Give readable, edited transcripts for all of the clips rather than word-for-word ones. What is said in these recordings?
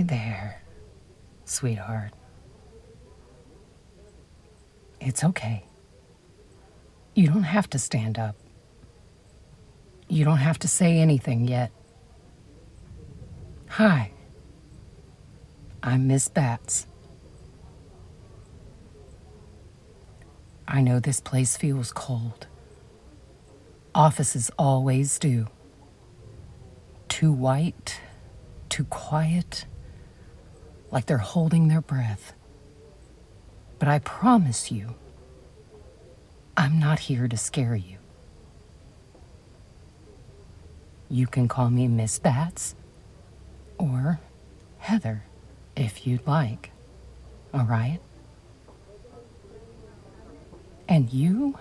There, sweetheart. It's okay. You don't have to stand up. You don't have to say anything yet. Hi, I'm Miss Bats. I know this place feels cold. Offices always do. Too white, too quiet, like they're holding their breath. But I promise you, I'm not here to scare you. You can call me Miss Bats or Heather if you'd like, all right? And you?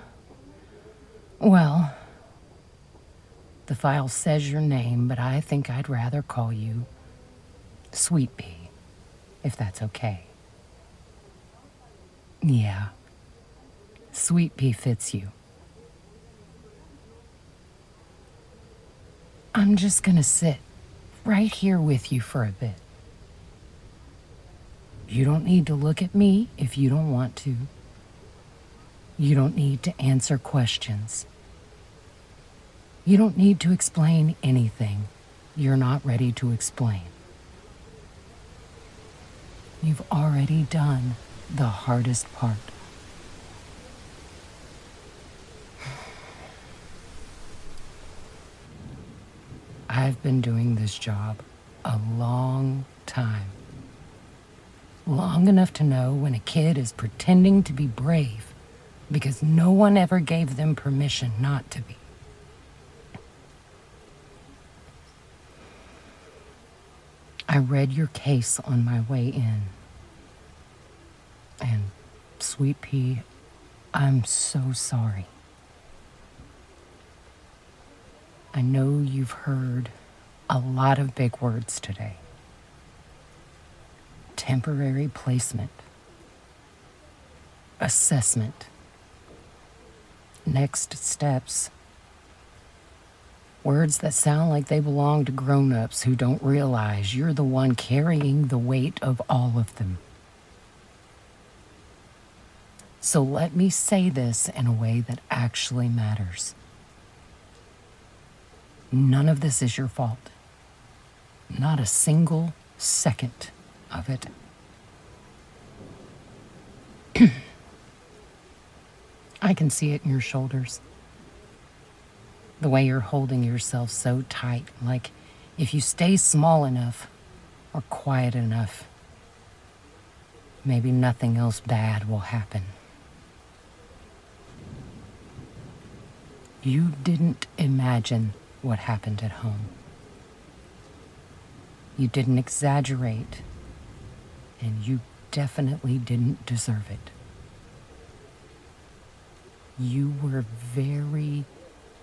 Well, the file says your name, but I think I'd rather call you Sweet Pea, if that's okay. Yeah, Sweet Pea fits you. I'm just gonna sit right here with you for a bit. You don't need to look at me if you don't want to. You don't need to answer questions. You don't need to explain anything you're not ready to explain. You've already done the hardest part. I've been doing this job a long time. Long enough to know when a kid is pretending to be brave because no one ever gave them permission not to be. I read your case on my way in. And, Sweet Pea, I'm so sorry. I know you've heard a lot of big words today. Temporary placement, assessment, next steps. Words that sound like they belong to grown-ups who don't realize you're the one carrying the weight of all of them. So let me say this in a way that actually matters. None of this is your fault. Not a single second of it. I can see it in your shoulders. The way you're holding yourself so tight, like if you stay small enough or quiet enough, maybe nothing else bad will happen. You didn't imagine what happened at home. You didn't exaggerate, and you definitely didn't deserve it. You were very,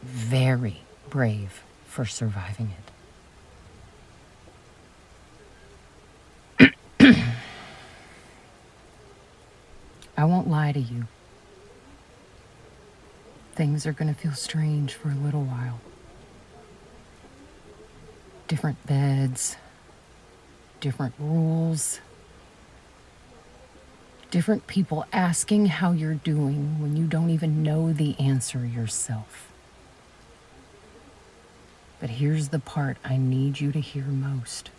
very brave for surviving it. I won't lie to you. Things are going to feel strange for a little while. Different beds, different rules, different people asking how you're doing when you don't even know the answer yourself. But here's the part I need you to hear most.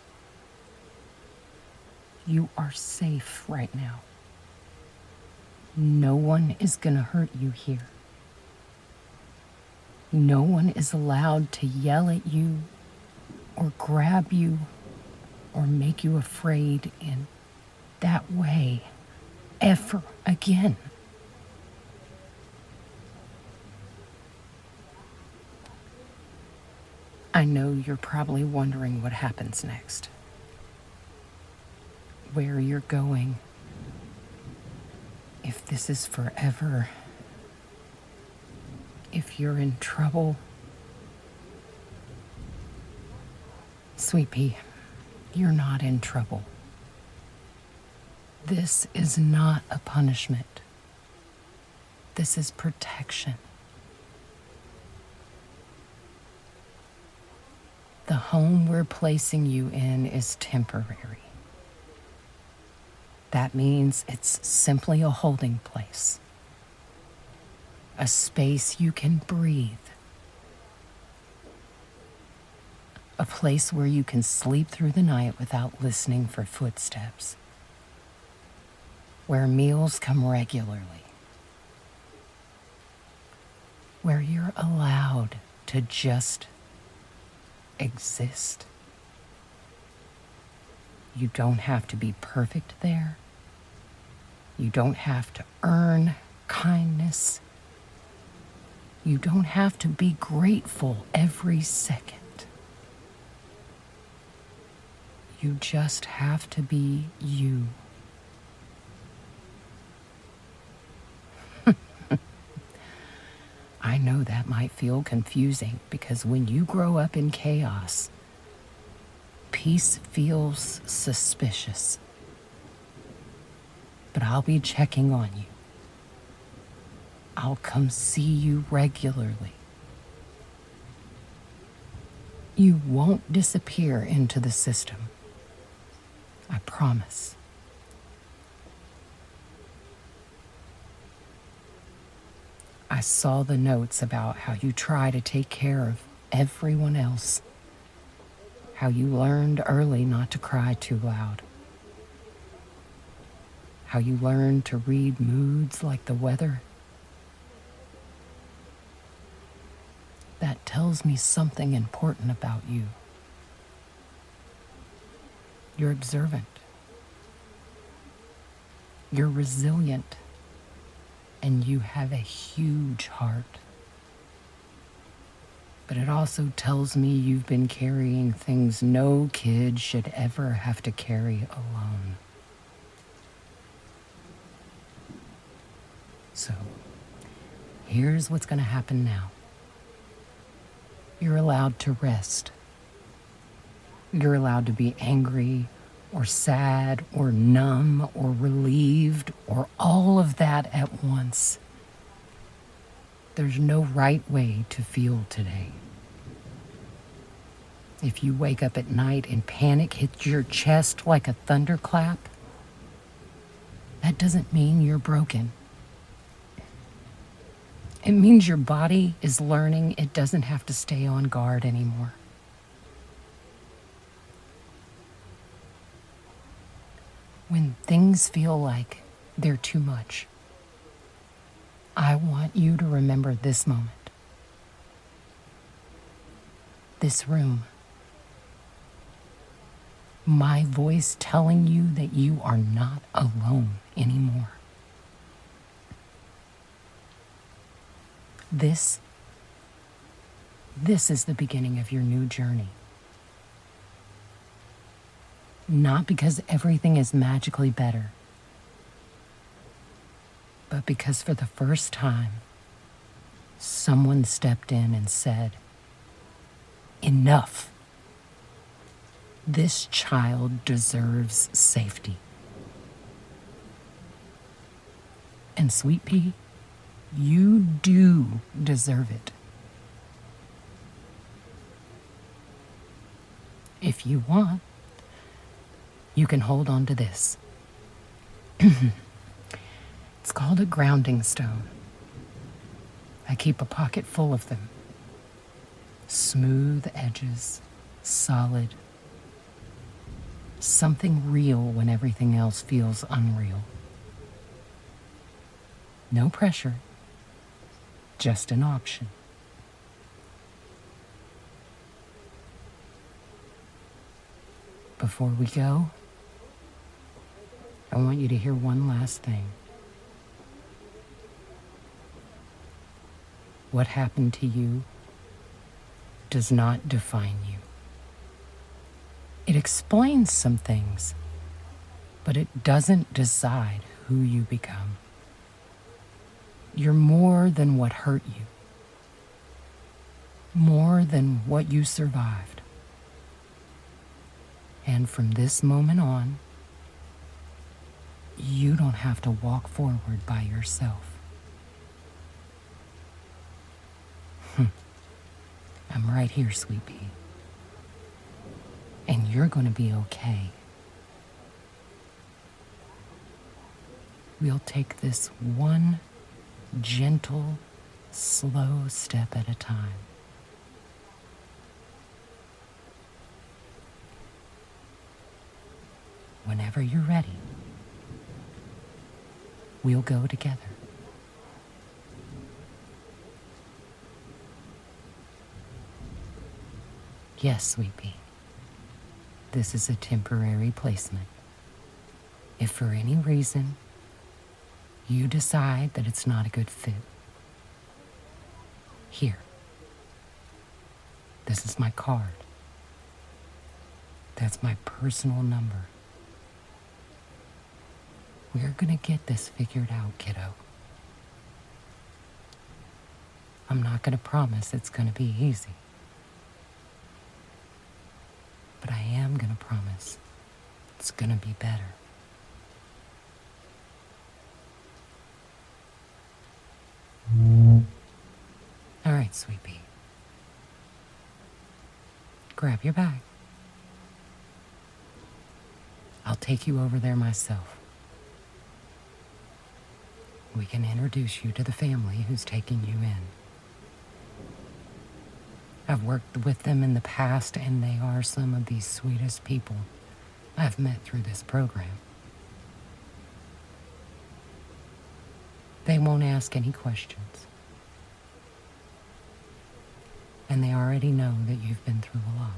You are safe right now. No one is gonna hurt you here. No one is allowed to yell at you or grab you or make you afraid in that way ever again. I know you're probably wondering what happens next, where you're going, if this is forever, if you're in trouble. Sweet Pea, you're not in trouble. This is not a punishment. This is protection. The home we're placing you in is temporary. That means it's simply a holding place, a space you can breathe, a place where you can sleep through the night without listening for footsteps, where meals come regularly, where you're allowed to just exist. You don't have to be perfect there. You don't have to earn kindness. You don't have to be grateful every second. You just have to be you. I know that might feel confusing because when you grow up in chaos, peace feels suspicious. But I'll be checking on you. I'll come see you regularly. You won't disappear into the system. I promise. I saw the notes about how you try to take care of everyone else, how you learned early not to cry too loud, how you learned to read moods like the weather. That tells me something important about you. You're observant. You're resilient. And you have a huge heart. But it also tells me you've been carrying things no kid should ever have to carry alone. So, here's what's going to happen now. You're allowed to rest. You're allowed to be angry or sad or numb or relieved or all of that at once. There's no right way to feel today. If you wake up at night and panic hits your chest like a thunderclap, that doesn't mean you're broken. It means your body is learning it doesn't have to stay on guard anymore. When things feel like they're too much, I want you to remember this moment, this room, my voice telling you that you are not alone anymore. This is the beginning of your new journey. Not because everything is magically better, but because for the first time, someone stepped in and said, "Enough. This child deserves safety." And Sweet Pea, you do deserve it. If you want, you can hold on to this. It's called a grounding stone. I keep a pocket full of them. Smooth edges, solid. Something real when everything else feels unreal. No pressure, just an option. Before we go, I want you to hear one last thing. What happened to you does not define you. It explains some things, but it doesn't decide who you become. You're more than what hurt you, more than what you survived. And from this moment on, you don't have to walk forward by yourself. I'm right here, Sweet Pea. And you're going to be okay. We'll take this one gentle, slow step at a time. Whenever you're ready, we'll go together. Yes, sweet pea, this is a temporary placement. If for any reason you decide that it's not a good fit, here, this is my card. That's my personal number. We're gonna get this figured out, kiddo. I'm not gonna promise it's gonna be easy, but I am gonna promise it's gonna be better. All right, sweet pea. Grab your bag. I'll take you over there myself. We can introduce you to the family who's taking you in. I've worked with them in the past, and they are some of the sweetest people I've met through this program. They won't ask any questions. And they already know that you've been through a lot.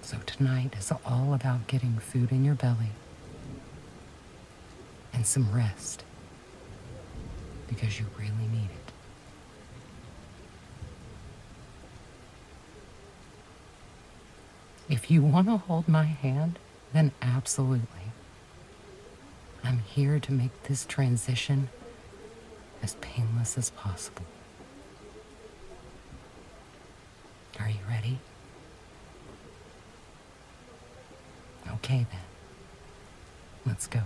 So tonight is all about getting food in your belly and some rest, because you really need it. If you want to hold my hand, then absolutely. I'm here to make this transition as painless as possible. Are you ready? Okay then. Let's go.